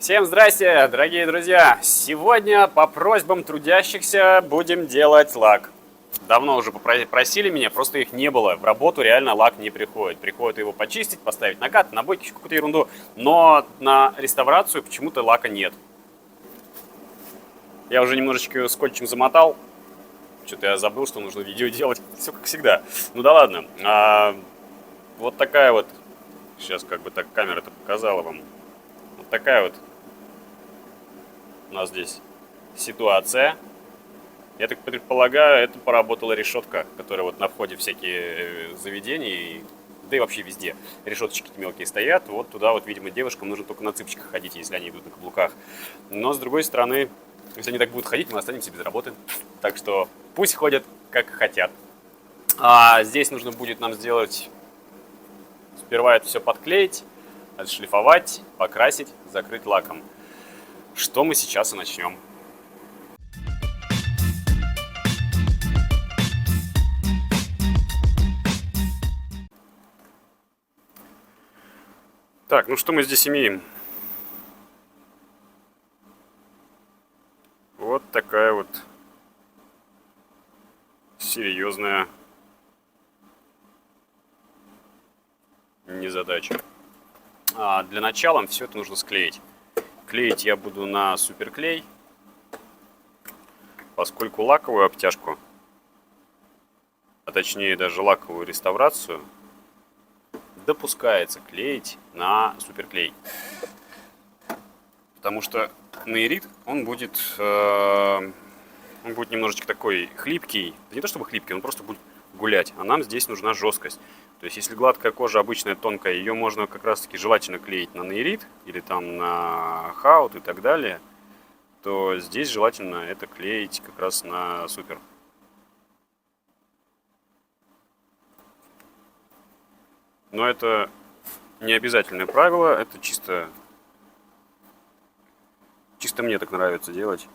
Всем здрасте, дорогие друзья! Сегодня по просьбам трудящихся будем делать лак. Давно уже просили меня, просто их не было. В работу реально лак не приходит. Приходит его почистить, поставить накат, набойки, какую-то ерунду. Но на реставрацию почему-то лака нет. Я уже немножечко скотчем замотал. Что-то я забыл, что нужно видео делать. Все как всегда. Ну да ладно. Вот такая вот. Сейчас как бы так камера-то показала вам. Вот такая вот у нас здесь ситуация. Я так предполагаю, это поработала решетка, которая вот на входе всякие заведения, да и вообще везде решеточки мелкие стоят. Вот туда вот, видимо, девушкам нужно только на цыпочках ходить, если они идут на каблуках. Но с другой стороны, если они так будут ходить, мы останемся без работы. Так что пусть ходят как хотят. А здесь нужно будет нам сделать, сперва это все подклеить, отшлифовать, покрасить, закрыть лаком. Что мы сейчас и начнем. Так, ну что мы здесь имеем? Вот такая вот серьезная незадача. Для начала все это нужно склеить. Клеить я буду на суперклей, поскольку лаковую обтяжку, а точнее даже лаковую реставрацию, допускается клеить на суперклей. Потому что нейрит, он будет немножечко такой хлипкий. Не то чтобы хлипкий, он просто будет гулять. А нам здесь нужна жесткость. То есть, если гладкая кожа, обычная, тонкая, ее можно как раз-таки желательно клеить на нейрит или там на хаут и так далее, то здесь желательно это клеить как раз на супер. Но это не обязательное правило, это чисто мне так нравится делать.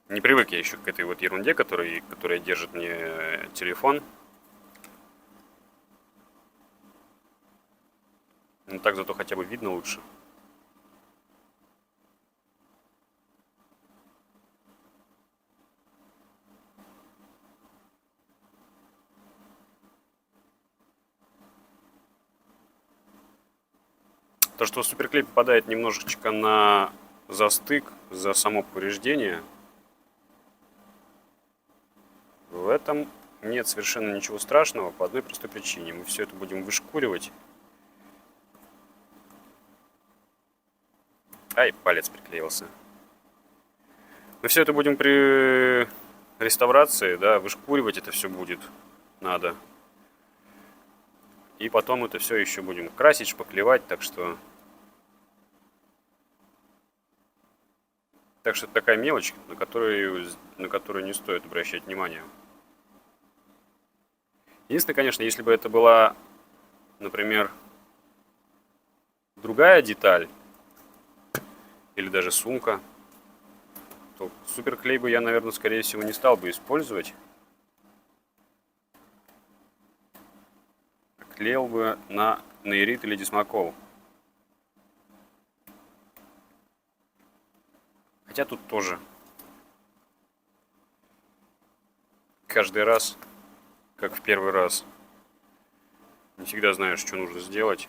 Не привык я еще к этой вот ерунде, которая держит мне телефон. Но так зато хотя бы видно лучше. То, что суперклей попадает немножечко на застык за само повреждение, в этом нет совершенно ничего страшного по одной простой причине. Мы все это будем вышкуривать. Ай, палец приклеился. Мы все это будем при реставрации, да, вышкуривать это все будет надо. И потом это все еще будем красить, шпаклевать, так что это такая мелочь, на которую не стоит обращать внимание. Единственное, конечно, если бы это была, например, другая деталь, или даже сумка, то суперклей бы я, наверное, скорее всего, не стал бы использовать. Клеил бы на нейрит или дисмокол. Хотя тут тоже каждый раз, как в первый раз, не всегда знаешь, что нужно сделать.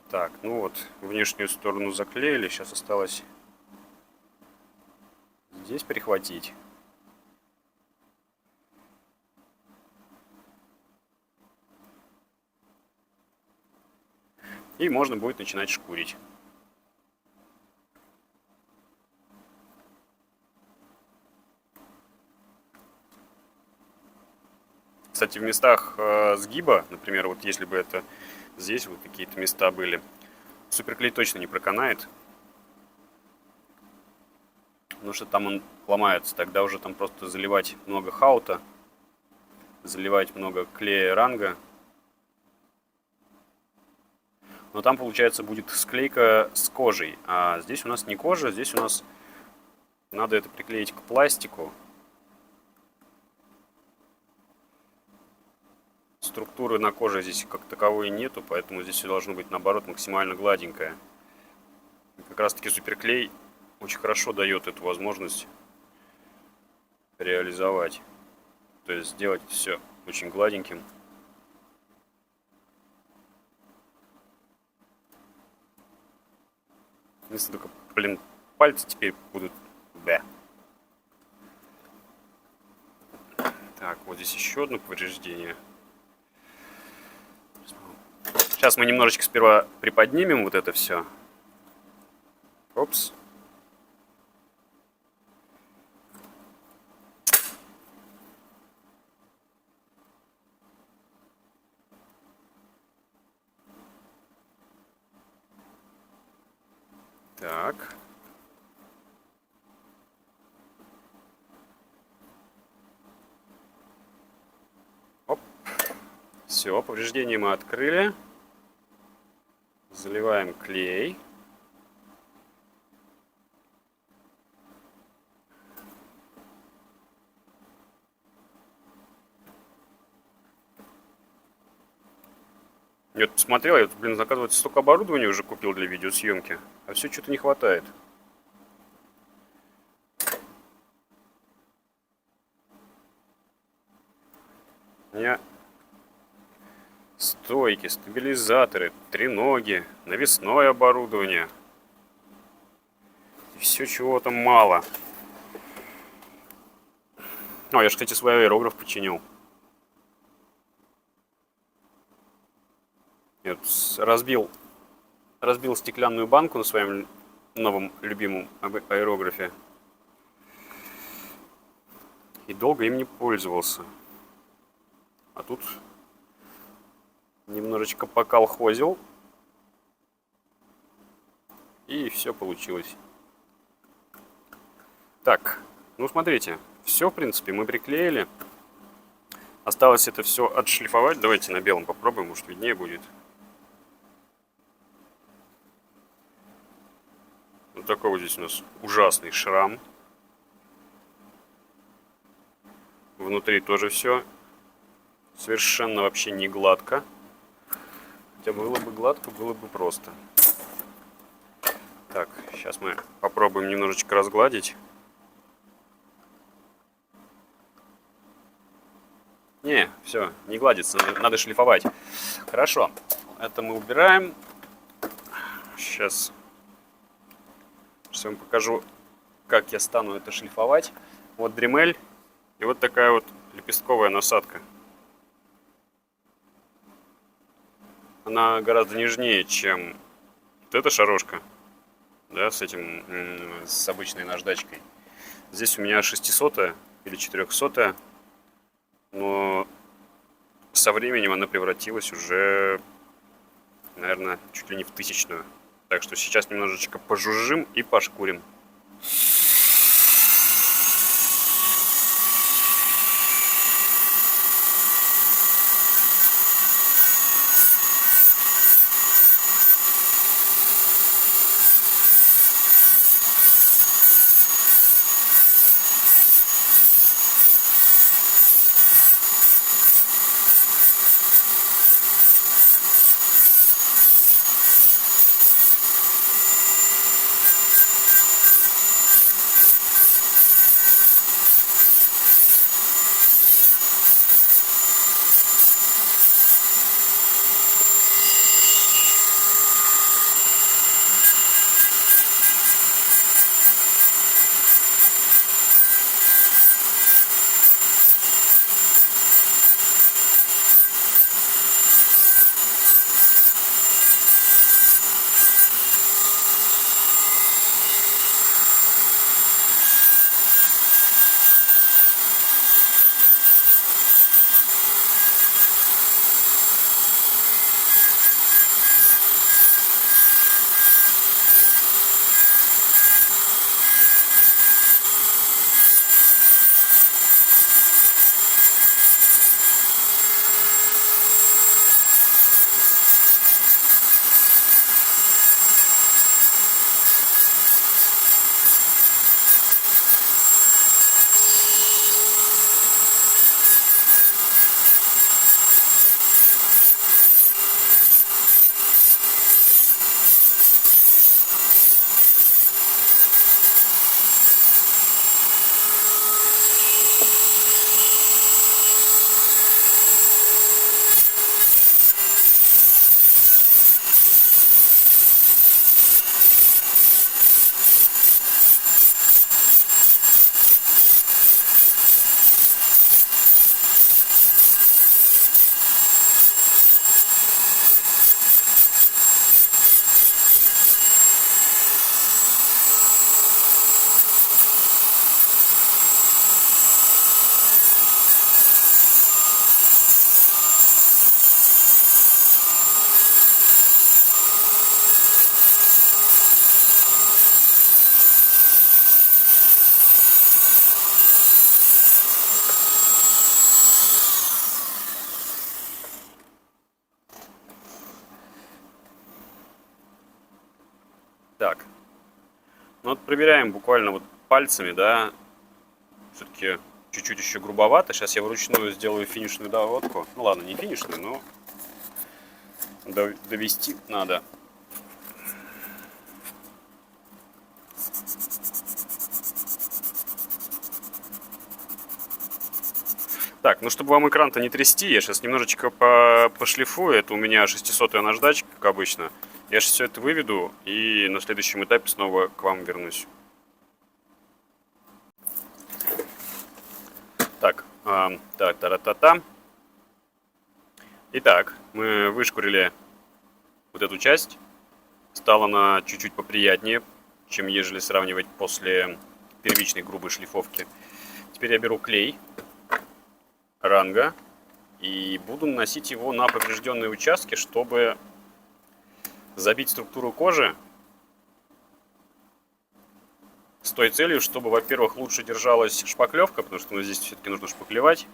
Так, ну вот, внешнюю сторону заклеили, сейчас осталось здесь прихватить. И можно будет начинать шкурить. Кстати, в местах сгиба, например, вот если бы это здесь вот какие-то места были, суперклей точно не проканает. Потому что там он ломается. Тогда уже там просто заливать много хаута, заливать много клея ранга. но там, получается, будет склейка с кожей. А здесь у нас не кожа, здесь у нас надо это приклеить к пластику. Структуры на коже здесь как таковой нету, поэтому здесь все должно быть, наоборот, максимально гладенькое. И как раз таки суперклей очень хорошо дает эту возможность реализовать. То есть сделать все очень гладеньким. Если только, блин, пальцы теперь будут... Да. Так, вот здесь еще одно повреждение. Сейчас мы немножечко сперва приподнимем вот это все. Опс. Так. Оп. Все, повреждение мы открыли. Заливаем клей. Я вот посмотрел, я, блин, оказывается, столько оборудования уже купил для видеосъемки, а все что-то не хватает. У меня стойки, стабилизаторы, треноги, навесное оборудование. И все чего-то мало. О, я же, кстати, свой аэрограф починил. Я разбил стеклянную банку на своем новом любимом аэрографе. И долго им не пользовался. А тут немножечко поколхозил. И все получилось. Так, ну смотрите. Все, в принципе, мы приклеили. Осталось это все отшлифовать. Давайте на белом попробуем, может виднее будет. Вот такой вот здесь у нас ужасный шрам. Внутри тоже все совершенно вообще не гладко. Хотя было бы гладко, было бы просто. Так, сейчас мы попробуем немножечко разгладить. Не, все, не гладится, надо шлифовать. Хорошо, это мы убираем. Сейчас я вам покажу, как я стану это шлифовать. Вот дремель и вот такая вот лепестковая насадка. Она гораздо нежнее, чем вот эта шарошка, да, с обычной наждачкой. Здесь у меня 600 или 400, но со временем она превратилась уже, наверное, чуть ли не в 1000-ную. Так что сейчас немножечко пожужжим и пошкурим. Так. Ну вот проверяем буквально вот пальцами, да. Все-таки чуть-чуть еще грубовато. Сейчас я вручную сделаю финишную доводку. Ну ладно, не финишную, но довести надо. Так, ну чтобы вам экран-то не трясти, я сейчас немножечко пошлифую. Это у меня 600-я наждачка, как обычно. Я сейчас все это выведу и на следующем этапе снова к вам вернусь. Так, так, та-та-та-та. Итак, мы вышкурили вот эту часть. Стала она чуть-чуть поприятнее, чем ежели сравнивать после первичной грубой шлифовки. Теперь я беру клей ранга и буду наносить его на поврежденные участки, чтобы забить структуру кожи с той целью, чтобы, во-первых, лучше держалась шпаклевка, потому что здесь все-таки нужно шпаклевать,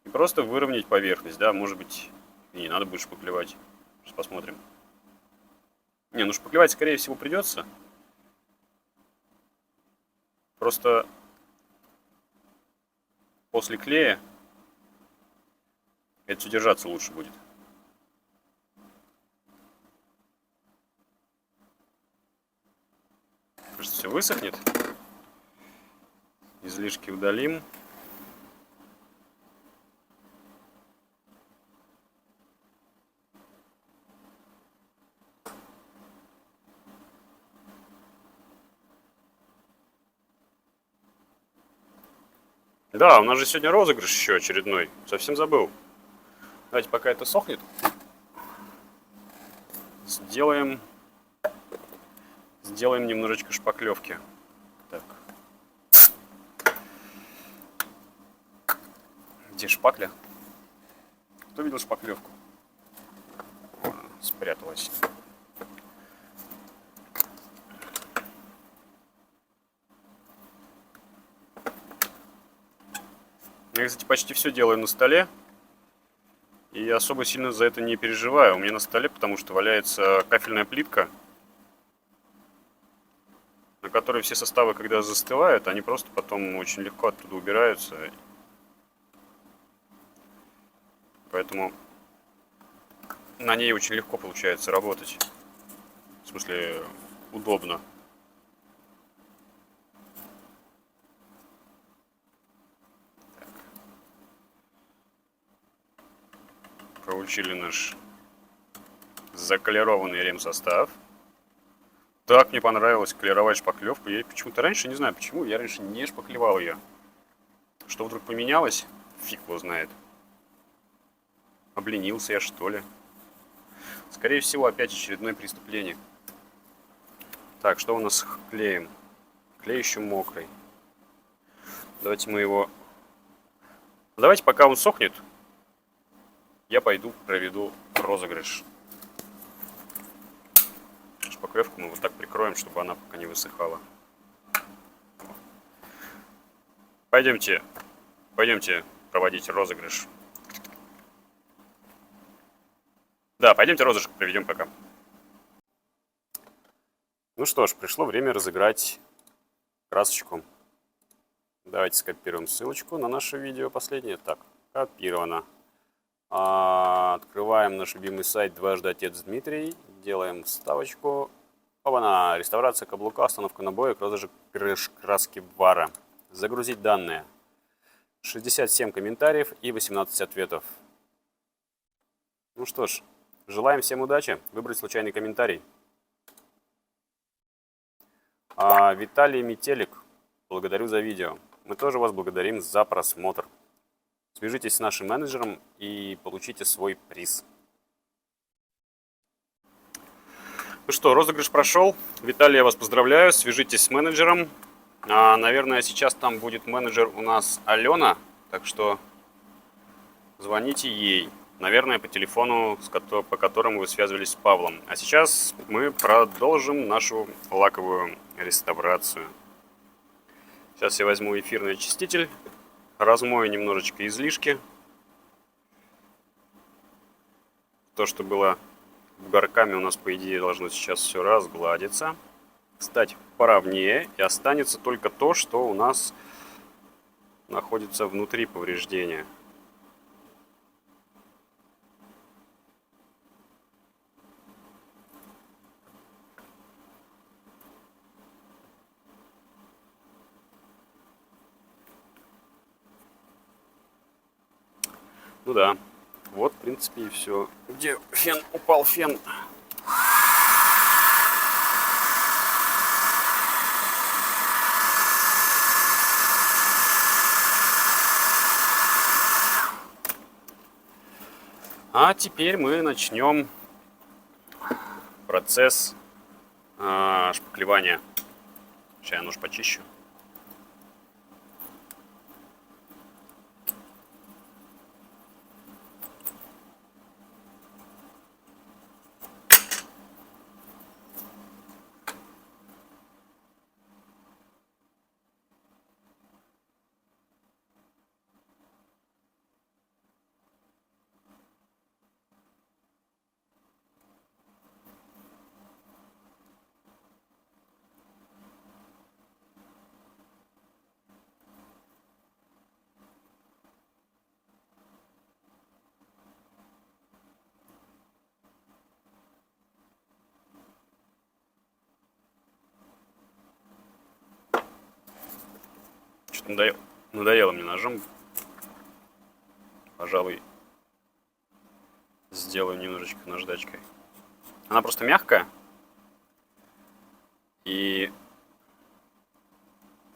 и просто выровнять поверхность, да, может быть, и не надо будет шпаклевать. Сейчас посмотрим. Не, ну шпаклевать, скорее всего, придется. Просто после клея это все держаться лучше будет. Кажется, все высохнет. Излишки удалим. Да, у нас же сегодня розыгрыш еще очередной. Совсем забыл. Давайте, пока это сохнет, сделаем немножечко шпаклевки. Так. Где шпакля? Кто видел шпаклевку? Спряталась. Я, кстати, почти все делаю на столе. И особо сильно за это не переживаю. У меня на столе, потому что валяется кафельная плитка, на которой все составы, когда застывают, они просто потом очень легко оттуда убираются. Поэтому на ней очень легко получается работать. В смысле, удобно. Получили наш заколерованный ремсостав. Так мне понравилось колеровать шпаклевку. Я почему-то раньше, не знаю почему, я раньше не шпаклевал ее. Что вдруг поменялось? Фиг его знает. Обленился я, что ли? Скорее всего, опять очередное преступление. Так, что у нас с клеем? Клей еще мокрый. Давайте мы его... Давайте, пока он сохнет, я пойду проведу розыгрыш. Шпаклевку мы вот так прикроем, чтобы она пока не высыхала. Пойдемте проводить розыгрыш. Да, пойдемте розыгрыш проведем пока. Ну что ж, пришло время разыграть красочку. Давайте скопируем ссылочку на наше видео последнее. Так, копировано. Открываем наш любимый сайт дважды отец Дмитрий. Делаем вставочку. Опа-на! Реставрация каблука, установка набоек, розыгрыш краски вара. Загрузить данные. 67 комментариев и 18 ответов. Ну что ж, желаем всем удачи. Выбрать случайный комментарий. Виталий Метелик, благодарю за видео. Мы тоже вас благодарим за просмотр. Свяжитесь с нашим менеджером и получите свой приз. Ну что, розыгрыш прошел. Виталий, я вас поздравляю. Свяжитесь с менеджером. Наверное, сейчас там будет менеджер у нас Алена. Так что звоните ей. Наверное, по телефону, по которому вы связывались с Павлом. А сейчас мы продолжим нашу лаковую реставрацию. Сейчас я возьму эфирный очиститель. Размою немножечко излишки. То, что было бугорками у нас, по идее, должно сейчас все разгладиться, стать поровнее, и останется только то, что у нас находится внутри повреждения. Ну да, вот, в принципе, и все. Где фен? Упал фен. А теперь мы начнем процесс шпаклевания. Сейчас я нож почищу. Что-то надоело мне ножом. Пожалуй, сделаю немножечко наждачкой. Она просто мягкая. И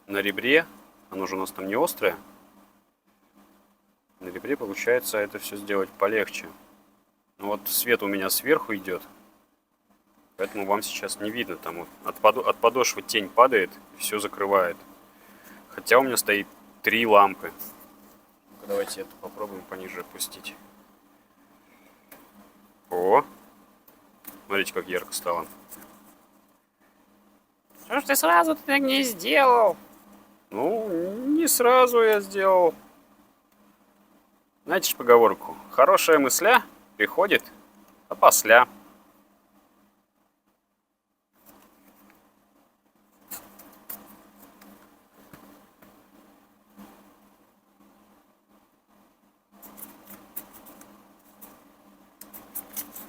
на ребре, оно же у нас там не острое, на ребре получается это все сделать полегче. Но вот свет у меня сверху идет, поэтому вам сейчас не видно. Там вот от подошвы тень падает и все закрывает. Хотя у меня стоит 3 лампы. Давайте это попробуем пониже опустить. О! Смотрите, как ярко стало. Что ж ты сразу так не сделал? Ну, не сразу я сделал. Знаете ж поговорку? Хорошая мысля приходит опосля.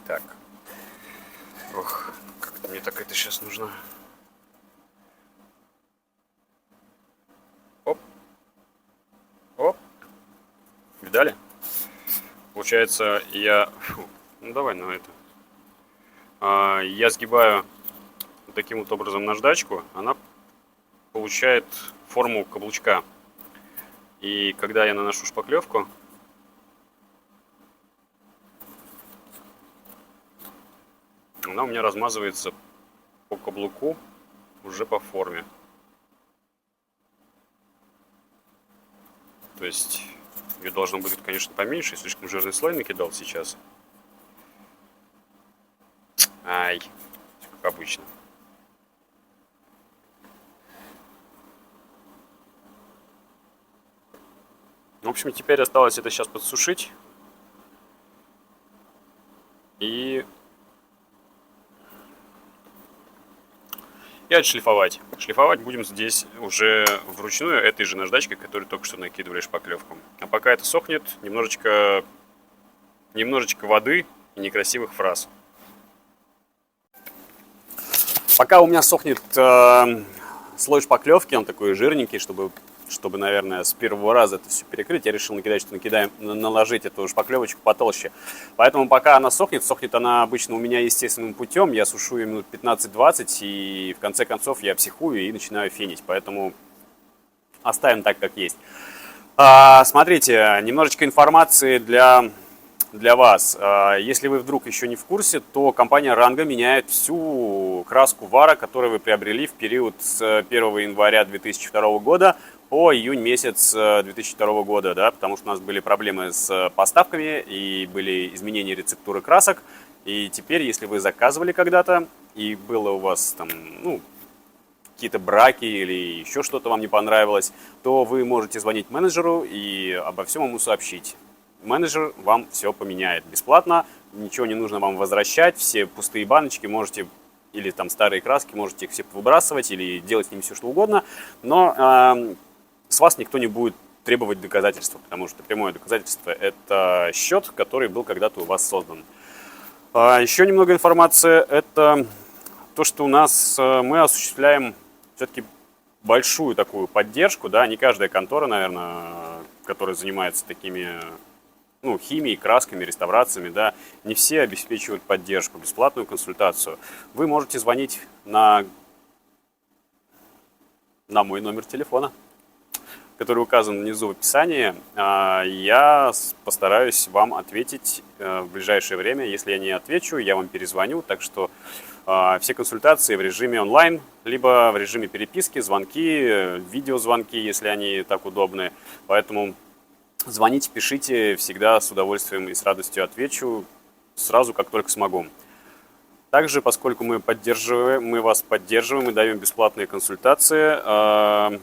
Так. Ох, как мне так это сейчас нужно. Оп. Оп. Видали? Получается, я... Ну, давай на это. Я сгибаю таким вот образом наждачку. Она получает форму каблучка. И когда я наношу шпаклевку, она у меня размазывается по каблуку уже по форме. То есть ее должно будет, конечно, поменьше. Я слишком жирный слой накидал сейчас. Ай, как обычно. В общем, теперь осталось это сейчас подсушить. И отшлифовать. Шлифовать будем здесь уже вручную этой же наждачкой, которую только что накидывали шпаклевку. А пока это сохнет, немножечко воды и некрасивых фраз. Пока у меня сохнет слой шпаклевки, он такой жирненький, чтобы, наверное, с первого раза это все перекрыть, я решил наложить эту шпаклевочку потолще. Поэтому пока она сохнет она обычно у меня естественным путем, я сушу ее минут 15-20, и в конце концов я психую и начинаю фенить. Поэтому оставим так, как есть. Смотрите, немножечко информации для вас. Если вы вдруг еще не в курсе, то компания Ранга меняет всю краску вара, которую вы приобрели в период с 1 января 2002 года по июнь месяц 2002 года, да, потому что у нас были проблемы с поставками и были изменения рецептуры красок. И теперь, если вы заказывали когда-то и было у вас там, какие-то браки или еще что-то вам не понравилось, то вы можете звонить менеджеру и обо всем ему сообщить. менеджер вам все поменяет бесплатно, ничего не нужно вам возвращать, все пустые баночки можете, или там старые краски, можете их все выбрасывать, или делать с ними все что угодно, но с вас никто не будет требовать доказательства, потому что прямое доказательство – это счет, который был когда-то у вас создан. Еще немного информации – это то, что у нас мы осуществляем все-таки большую такую поддержку, да, не каждая контора, наверное, которая занимается такими, ну, химией, красками, реставрациями, да, не все обеспечивают поддержку, бесплатную консультацию. Вы можете звонить на мой номер телефона, который указан внизу в описании. Я постараюсь вам ответить в ближайшее время. Если я не отвечу, я вам перезвоню. Так что все консультации в режиме онлайн, либо в режиме переписки, звонки, видеозвонки, если они так удобны. Поэтому звоните, пишите, всегда с удовольствием и с радостью отвечу сразу, как только смогу. Также, поскольку мы вас поддерживаем и даем бесплатные консультации,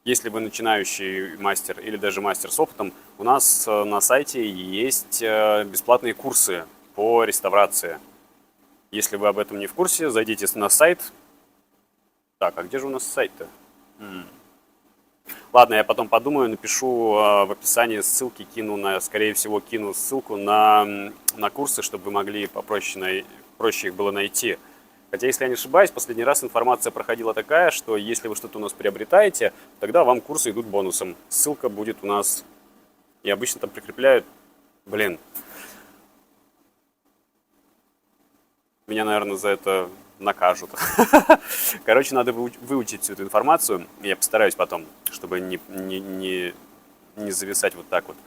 если вы начинающий мастер или даже мастер с опытом, у нас на сайте есть бесплатные курсы по реставрации. Если вы об этом не в курсе, зайдите на сайт. Так, а где же у нас сайт-то? Ладно, я потом подумаю, напишу в описании ссылки, скорее всего, кину ссылку на курсы, чтобы вы могли проще их было найти. Хотя, если я не ошибаюсь, последний раз информация проходила такая, что если вы что-то у нас приобретаете, тогда вам курсы идут бонусом. Ссылка будет у нас, и обычно там прикрепляют, меня, наверное, за это накажут. Короче, надо выучить всю эту информацию. Я постараюсь потом, чтобы не зависать вот так вот.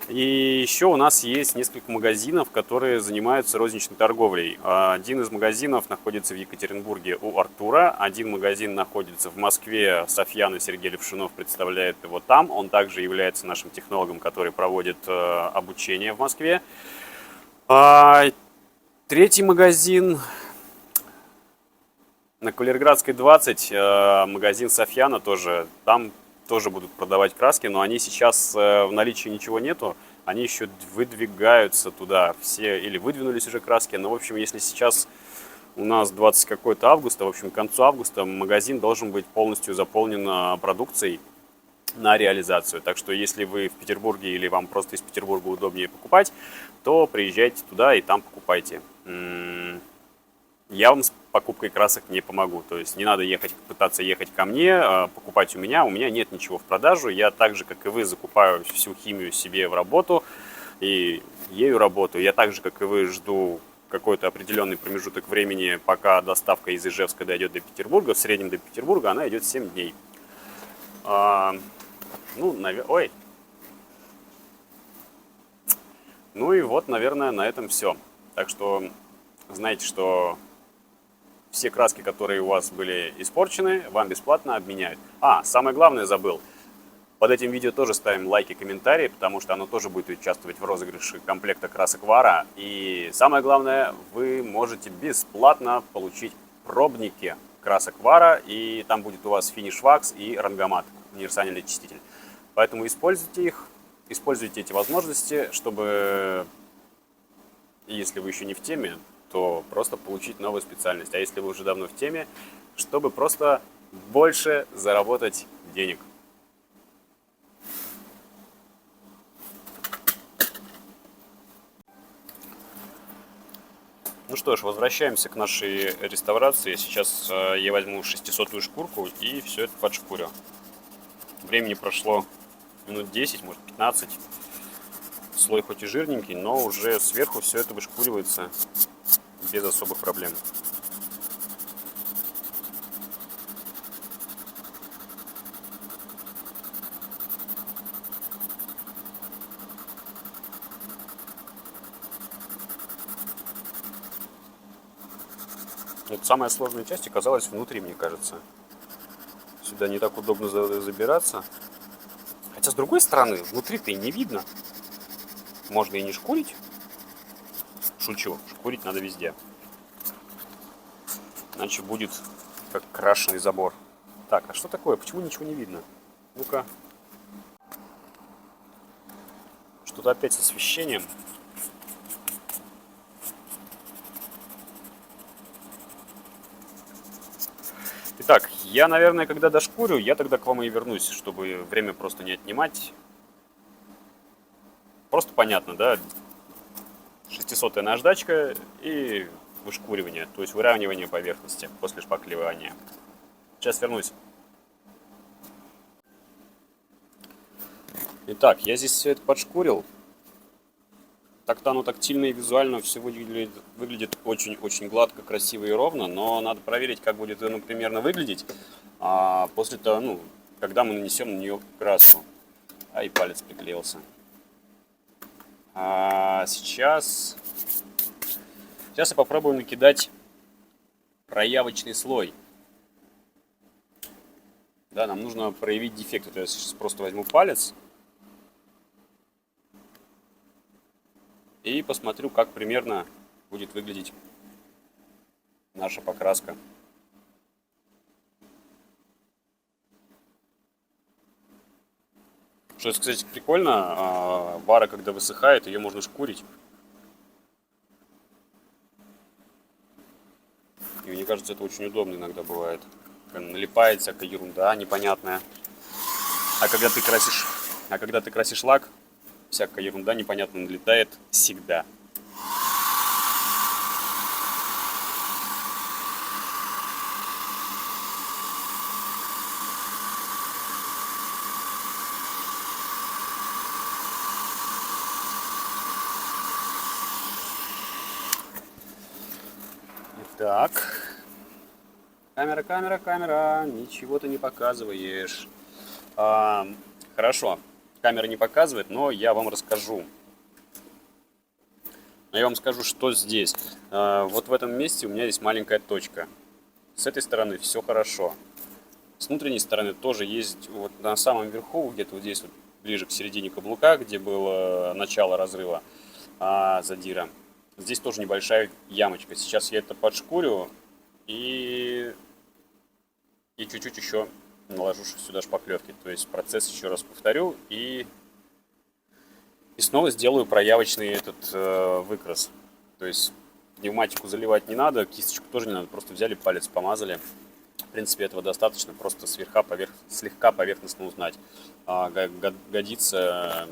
И еще у нас есть несколько магазинов, которые занимаются розничной торговлей. Один из магазинов находится в Екатеринбурге у Артура. Один магазин находится в Москве. Софьян и Сергей Левшунов представляют его там. Он также является нашим технологом, который проводит обучение в Москве. Третий магазин на Кавалерградской 20, магазин Софьяна тоже. Там тоже будут продавать краски, но они сейчас в наличии ничего нету. Они еще выдвигаются туда все, или выдвинулись уже краски. Но, в общем, если сейчас у нас 20 какой-то августа, в общем, к концу августа магазин должен быть полностью заполнен продукцией на реализацию. Так что, если вы в Петербурге или вам просто из Петербурга удобнее покупать, то приезжайте туда и там покупайте. Я вам с покупкой красок не помогу. То есть не надо пытаться ехать ко мне, покупать у меня. У меня нет ничего в продажу. Я так же, как и вы, закупаю всю химию себе в работу и ею работаю. Я так же, как и вы, жду какой-то определенный промежуток времени, пока доставка из Ижевска дойдет до Петербурга. В среднем до Петербурга она идет 7 дней. Ну и вот, наверное, на этом все. Так что знайте, что все краски, которые у вас были испорчены, вам бесплатно обменяют. Самое главное забыл. Под этим видео тоже ставим лайки, комментарии, потому что оно тоже будет участвовать в розыгрыше комплекта красок Вара. И самое главное, вы можете бесплатно получить пробники красок Вара, и там будет у вас финиш вакс и рангомат, универсальный очиститель. Поэтому используйте их, используйте эти возможности, чтобы, если вы еще не в теме, то просто получить новую специальность. А если вы уже давно в теме, чтобы просто больше заработать денег. Ну что ж, возвращаемся к нашей реставрации. Сейчас я возьму 600-ю шкурку и все это подшкурю. Времени прошло минут 10, может 15. Слой хоть и жирненький, но уже сверху все это вышкуривается без особых проблем. Вот самая сложная часть оказалась внутри, мне кажется. Сюда не так удобно забираться. Хотя, с другой стороны, внутри-то и не видно. Можно и не шкурить. Шучу, шкурить надо везде. Иначе будет как крашеный забор. Так, а что такое? Почему ничего не видно? Ну-ка. что-то опять с освещением. Итак, я, наверное, когда дошкурю, я тогда к вам и вернусь, чтобы время просто не отнимать. Просто понятно, да? 600-я наждачка и вышкуривание, то есть выравнивание поверхности после шпаклевания. Сейчас вернусь. Итак, я здесь все это подшкурил. Так-то оно тактильно и визуально все выглядит очень-очень гладко, красиво и ровно, но надо проверить, как будет оно примерно выглядеть после того, ну, когда мы нанесем на нее краску. И палец приклеился. Сейчас я попробую накидать проявочный слой. Да, нам нужно проявить дефект. То есть я сейчас просто возьму палец и посмотрю, как примерно будет выглядеть наша покраска. Что, кстати, прикольно, вара, когда высыхает, ее можно шкурить. И мне кажется, это очень удобно иногда бывает. Налипает всякая ерунда непонятная. А когда ты красишь лак, всякая ерунда непонятно налетает всегда. Так. Камера, ничего ты не показываешь. Хорошо, камера не показывает, но я вам расскажу. Я вам скажу, что здесь. Вот в этом месте у меня есть маленькая точка. С этой стороны все хорошо. С внутренней стороны тоже есть, вот на самом верху, где-то вот здесь, вот, ближе к середине каблука, где было начало разрыва задира. Здесь тоже небольшая ямочка. Сейчас я это подшкурю и чуть-чуть еще наложу сюда шпаклевки. То есть процесс еще раз повторю и снова сделаю проявочный этот выкрас. То есть пневматику заливать не надо, кисточку тоже не надо. Просто взяли, палец помазали. В принципе, этого достаточно. Просто слегка поверхностно узнать, годится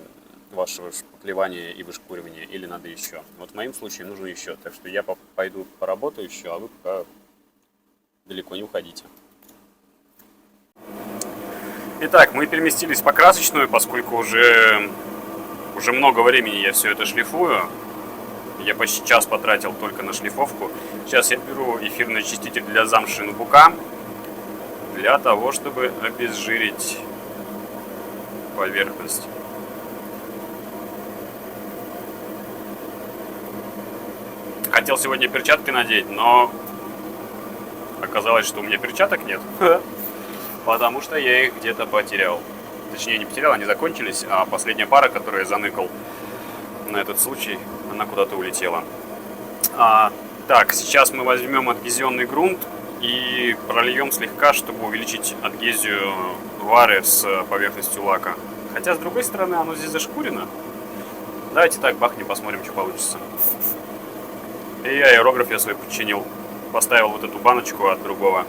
вашего шпаклевания и вышкуривания или надо еще. Вот в моем случае нужно еще. Так что я пойду поработаю еще, а вы пока далеко не уходите. Итак, мы переместились в покрасочную, поскольку уже много времени я все это шлифую. Я почти час потратил только на шлифовку. Сейчас я беру эфирный очиститель для замши нутбука для того, чтобы обезжирить поверхность. Хотел сегодня перчатки надеть, но оказалось, что у меня перчаток нет, потому что я их где-то потерял. Точнее, не потерял, они закончились, а последняя пара, которую я заныкал на этот случай, она куда-то улетела. Так, сейчас мы возьмем адгезионный грунт и прольем слегка, чтобы увеличить адгезию вары с поверхностью лака. Хотя, с другой стороны, оно здесь зашкурено. Давайте так бахнем, посмотрим, что получится. И аэрограф я свой подчинил. Поставил вот эту баночку от другого.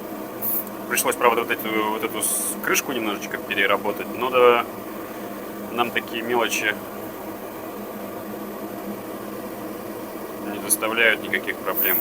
Пришлось, правда, вот эту крышку немножечко переработать. Но да, нам такие мелочи не доставляют никаких проблем.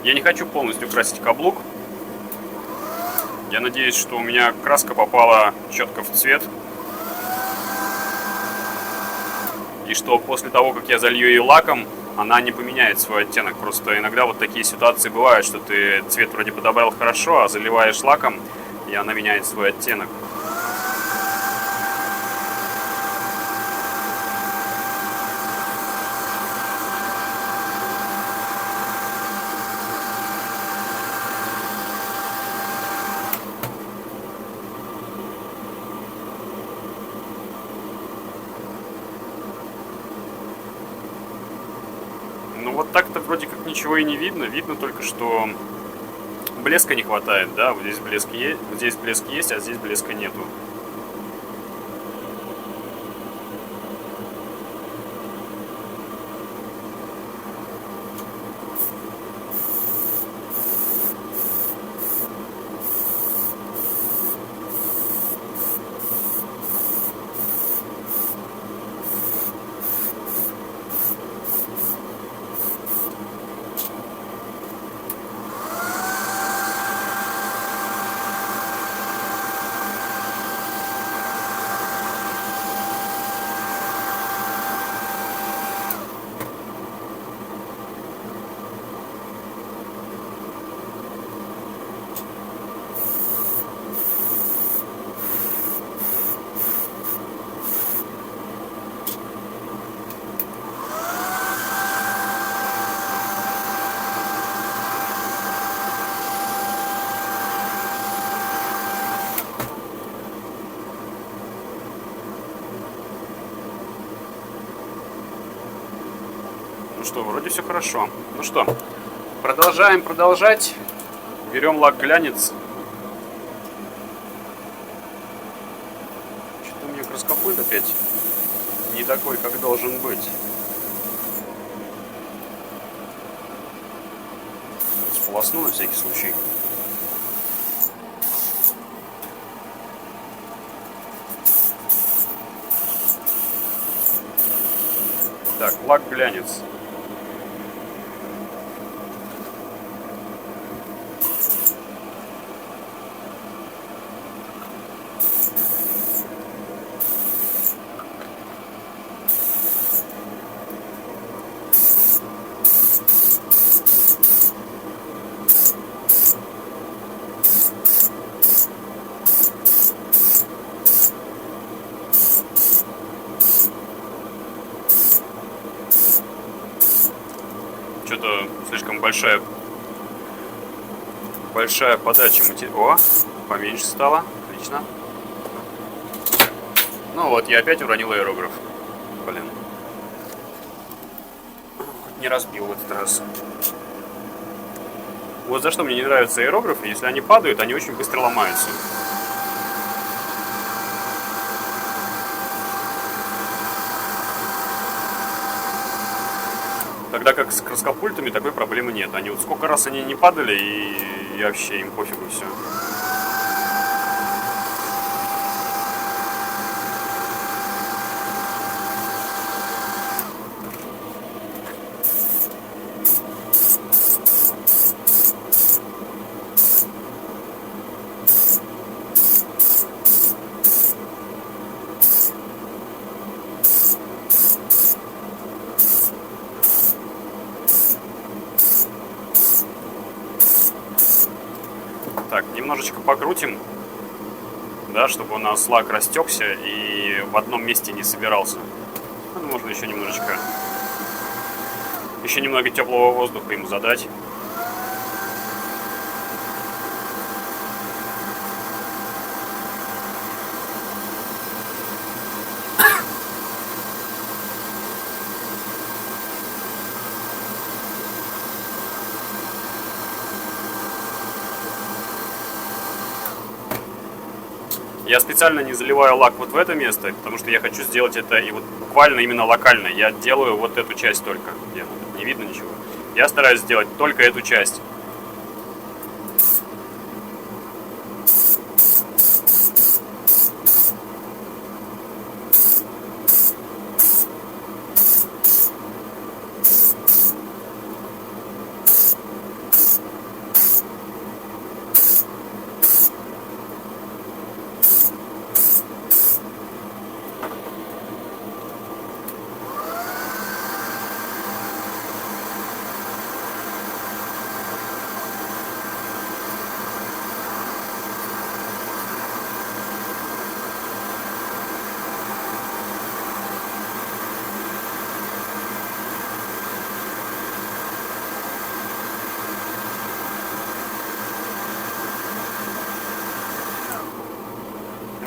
Я не хочу полностью красить каблук. Я надеюсь, что у меня краска попала четко в цвет. И что после того, как я залью ее лаком, она не поменяет свой оттенок. Просто иногда вот такие ситуации бывают, что ты цвет вроде подобрал хорошо, а заливаешь лаком, и она меняет свой оттенок. Ну вот так-то вроде как ничего и не видно. Видно только, что блеска не хватает, да? Вот здесь блеск есть, а здесь блеска нету. Ну что, вроде все хорошо. Ну что, продолжаем продолжать. Берем лак глянец. Что-то у меня краскопульт опять не такой, как должен быть. Сполосну на всякий случай. Так, лак глянец. Что-то слишком большая подача материала. О, поменьше стало. Отлично. Ну вот, я опять уронил аэрограф. Блин. Хоть не разбил в этот раз. Вот за что мне не нравятся аэрографы. Если они падают, они очень быстро ломаются. Тогда как с краскопультами такой проблемы нет. Они вот сколько раз они не падали, и вообще им пофигу все. Так, немножечко покрутим, да, чтобы у нас лак растекся и в одном месте не собирался. Ну, можно еще немного теплого воздуха ему задать. Я специально не заливаю лак вот в это место, потому что я хочу сделать это и вот буквально именно локально. Я делаю вот эту часть только. Не видно ничего. Я стараюсь сделать только эту часть.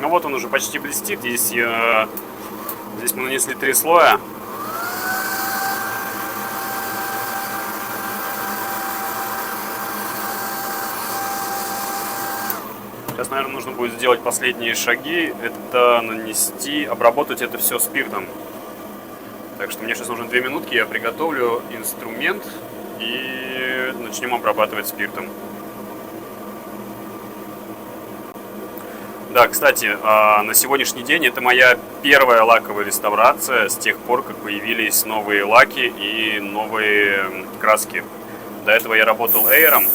Ну вот он уже почти блестит. Здесь мы нанесли 3 слоя. Сейчас, наверное, нужно будет сделать последние шаги. Это нанести, обработать это все спиртом. Так что мне сейчас нужно 2 минутки. Я приготовлю инструмент и начнем обрабатывать спиртом. Да, кстати, на сегодняшний день это моя первая лаковая реставрация с тех пор, как появились новые лаки и новые краски. До этого я работал эйром,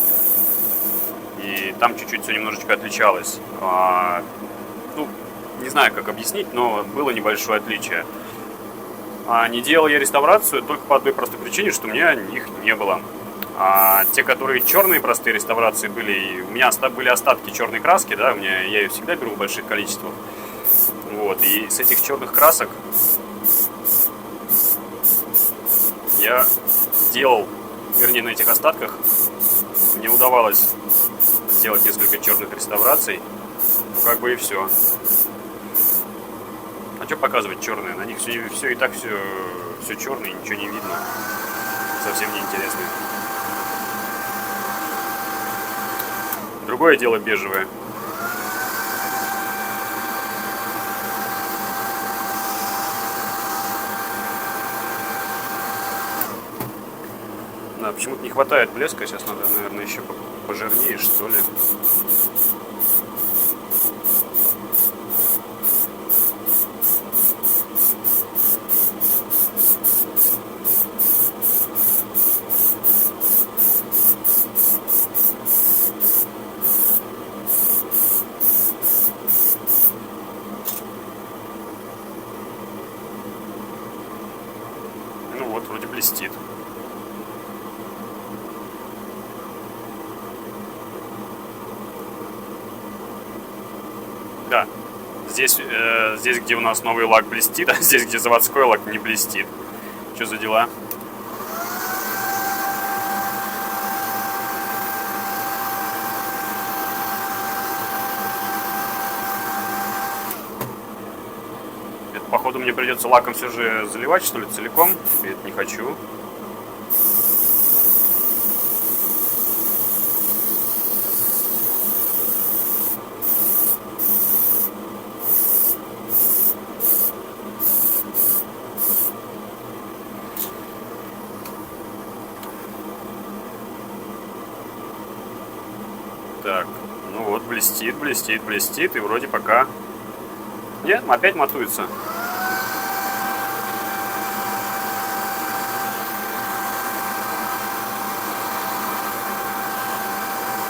и там чуть-чуть все немножечко отличалось. Ну, не знаю, как объяснить, но было небольшое отличие. Не делал я реставрацию только по одной простой причине, что у меня их не было. Те, которые черные простые реставрации были, и у меня были остатки черной краски, да, я ее всегда беру в больших количествах. Вот, и с этих черных красок я делал, вернее, на этих остатках мне удавалось сделать несколько черных реставраций, ну, как бы и все. А что показывать черные? На них все и так все черное, ничего не видно. Совсем неинтересно. Другое дело бежевое. Да, почему-то не хватает блеска. Сейчас надо, наверное, еще пожирнее, что ли. Ну вот, вроде блестит. Да, здесь, где у нас новый лак блестит, а здесь, где заводской лак, не блестит. Что за дела? Это, походу, мне придется лаком все же заливать, что ли, целиком. Я это не хочу. Так, ну вот, блестит, блестит, блестит, и вроде пока... Нет, опять матуется.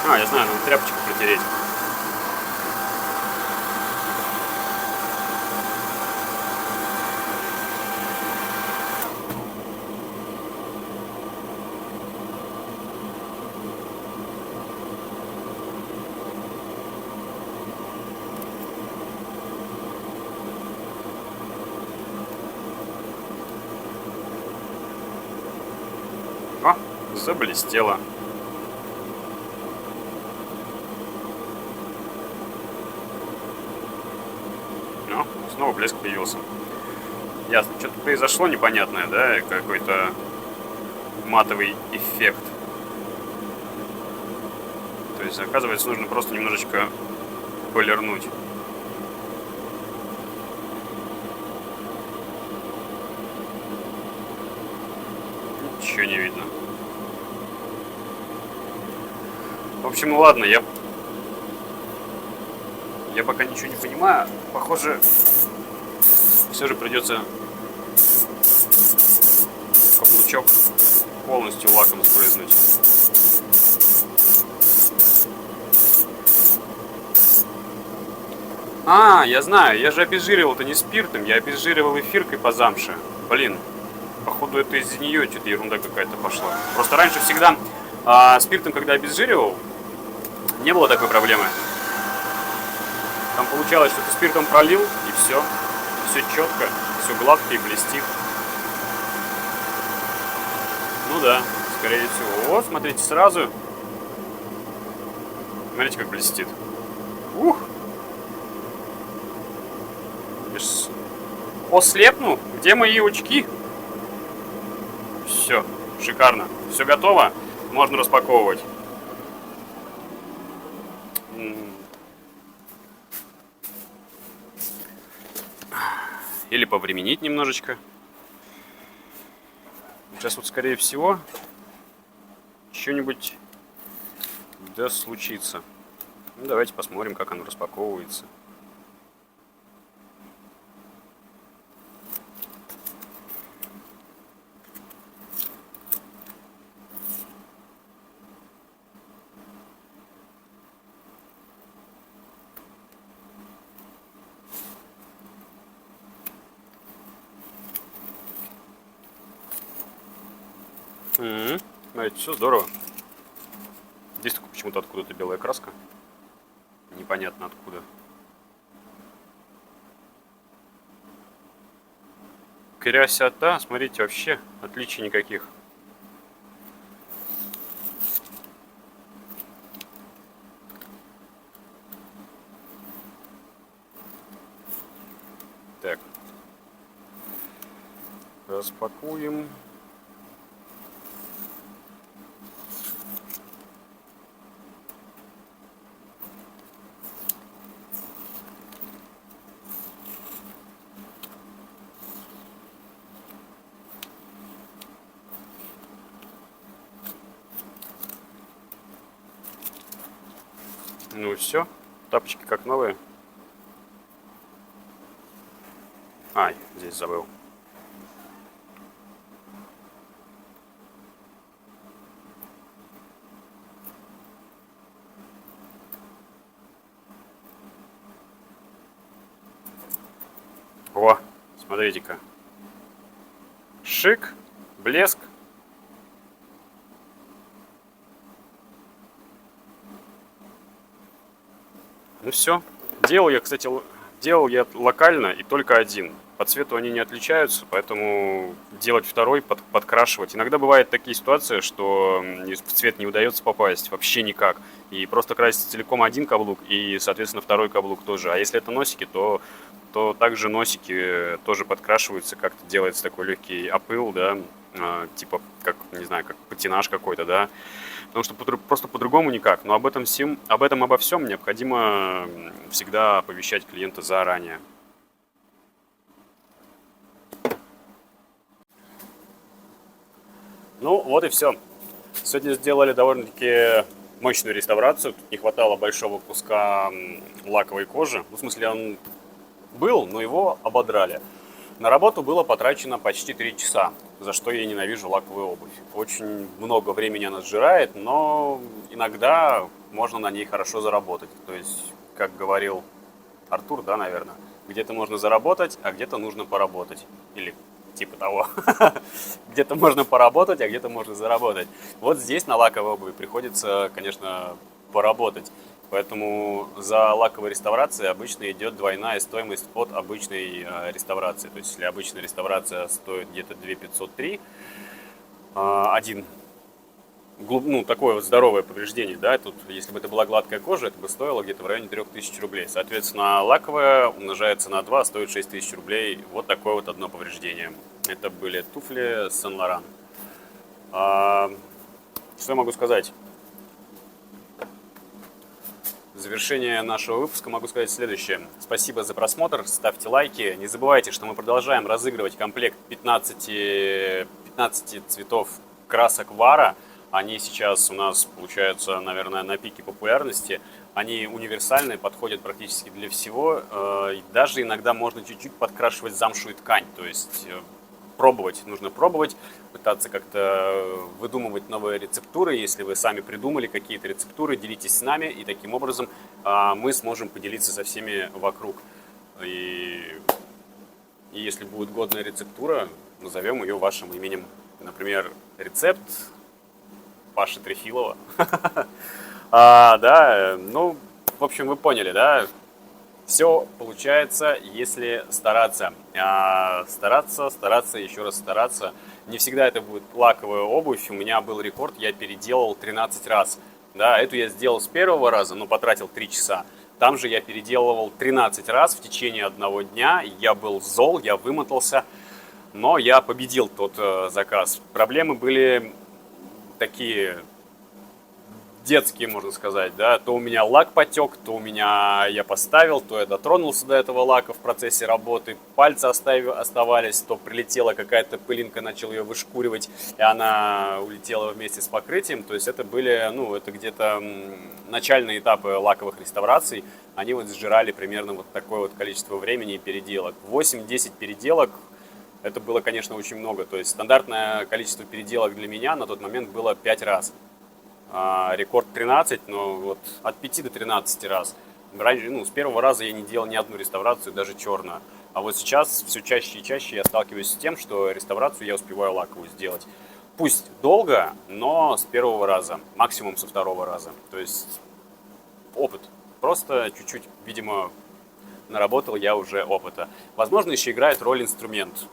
Я знаю, надо тряпочку протереть. О, заблестело. Ну, снова блеск появился. Ясно, что-то произошло непонятное, да, какой-то матовый эффект. То есть, оказывается, нужно просто немножечко полирнуть. Ничего не видно. В общем, ну ладно, я пока ничего не понимаю. Похоже, все же придется каблучок полностью лаком сбрызнуть. Я знаю, я же обезжиривал-то не спиртом, я обезжиривал эфиркой по замше. Блин, походу это из-за нее что-то ерунда какая-то пошла. Просто раньше всегда спиртом, когда обезжиривал, не было такой проблемы. Там получалось, что ты спиртом пролил, и все. Все четко, все гладко и блестит. Ну да, скорее всего. Вот, смотрите, сразу. Смотрите, как блестит. Ух! Ослепну? Где мои очки? Все, шикарно. Все готово. Можно распаковывать. Или повременить немножечко. Сейчас вот, скорее всего, что-нибудь да случится. Ну, давайте посмотрим, как оно распаковывается. Смотрите, все здорово. Здесь только почему-то откуда-то белая краска. Непонятно откуда. Красота, смотрите, вообще отличий никаких. Так. Распакуем. Ну все, тапочки как новые. Ай, здесь забыл. О, смотрите-ка. Шик, блеск. Ну все. Делал я локально и только один. По цвету они не отличаются, поэтому делать второй, подкрашивать. Иногда бывают такие ситуации, что в цвет не удается попасть вообще никак. И просто красится целиком один каблук и, соответственно, второй каблук тоже. А если это носики, то также носики тоже подкрашиваются, как-то делается такой легкий опыл, да, типа, как, не знаю, как патинаж какой-то, да. Потому что просто по-другому никак. Но обо всем необходимо всегда оповещать клиента заранее. Ну, вот и все. Сегодня сделали довольно-таки мощную реставрацию. Тут не хватало большого куска лаковой кожи. Ну, в смысле, он был, но его ободрали. На работу было потрачено почти 3 часа, за что я ненавижу лаковую обувь. Очень много времени она сжирает, но иногда можно на ней хорошо заработать. То есть, как говорил Артур, да, наверное, где-то можно заработать, а где-то нужно поработать. Или типа того. Где-то можно поработать, а где-то можно заработать. Вот здесь на лаковой обуви приходится, конечно, поработать. Поэтому за лаковой реставрацией обычно идет двойная стоимость от обычной реставрации. То есть, если обычная реставрация стоит где-то 2503, такое вот здоровое повреждение, да, тут, если бы это была гладкая кожа, это бы стоило где-то в районе 3000 рублей. Соответственно, лаковая умножается на 2, стоит 6000 рублей. Вот такое вот одно повреждение. Это были туфли Сен-Лоран. Что я могу сказать? В завершение нашего выпуска могу сказать следующее. Спасибо за просмотр, ставьте лайки. Не забывайте, что мы продолжаем разыгрывать комплект 15 цветов красок Вара. Они сейчас у нас получаются, наверное, на пике популярности. Они универсальные, подходят практически для всего. Даже иногда можно чуть-чуть подкрашивать замшевую ткань. То есть нужно пробовать, пытаться как-то выдумывать новые рецептуры. Если вы сами придумали какие-то рецептуры, делитесь с нами, и таким образом мы сможем поделиться со всеми вокруг. И если будет годная рецептура, назовем ее вашим именем. Например, рецепт Паши Трефилова. Да, ну, в общем, вы поняли, да? Все получается, если стараться. Стараться, еще раз стараться. Не всегда это будет лаковая обувь. У меня был рекорд, я переделал 13 раз. Да, эту я сделал с первого раза, но потратил 3 часа. Там же я переделывал 13 раз в течение одного дня. Я был зол, я вымотался, но я победил тот заказ. Проблемы были такие детские, можно сказать, да, то у меня лак потек, то у меня я поставил, то я дотронулся до этого лака в процессе работы, пальцы оставались, то прилетела какая-то пылинка, начал ее вышкуривать, и она улетела вместе с покрытием, то есть это были, ну, это где-то начальные этапы лаковых реставраций, они вот сжирали примерно вот такое вот количество времени и переделок. 8-10 переделок, это было, конечно, очень много, то есть стандартное количество переделок для меня на тот момент было 5 раз. Рекорд 13, но вот от 5 до 13 раз. Раньше, ну, с первого раза я не делал ни одну реставрацию, даже черную. А вот сейчас все чаще и чаще я сталкиваюсь с тем, что реставрацию я успеваю лаковую сделать. Пусть долго, но с первого раза, максимум со второго раза. То есть опыт. Просто чуть-чуть, видимо, наработал я уже опыта. Возможно, еще играет роль инструмент,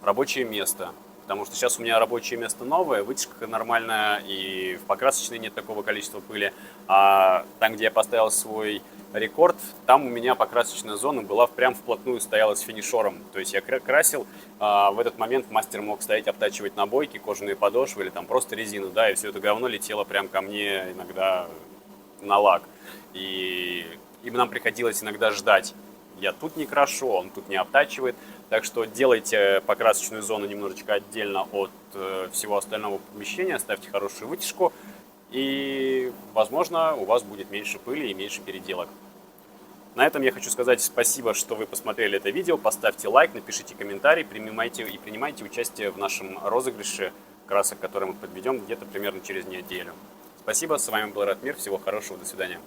рабочее место. Потому что сейчас у меня рабочее место новое, вытяжка нормальная, и в покрасочной нет такого количества пыли. А там, где я поставил свой рекорд, там у меня покрасочная зона была прям вплотную, стояла с финишером. То есть я красил, в этот момент мастер мог стоять, обтачивать набойки, кожаные подошвы или там просто резину, да, и все это говно летело прям ко мне иногда на лак. И нам приходилось иногда ждать. Я тут не крашу, он тут не обтачивает. Так что делайте покрасочную зону немножечко отдельно от всего остального помещения, ставьте хорошую вытяжку, и, возможно, у вас будет меньше пыли и меньше переделок. На этом я хочу сказать спасибо, что вы посмотрели это видео. Поставьте лайк, напишите комментарий, принимайте участие в нашем розыгрыше красок, который мы подведем где-то примерно через неделю. Спасибо, с вами был Ратмир, всего хорошего, до свидания.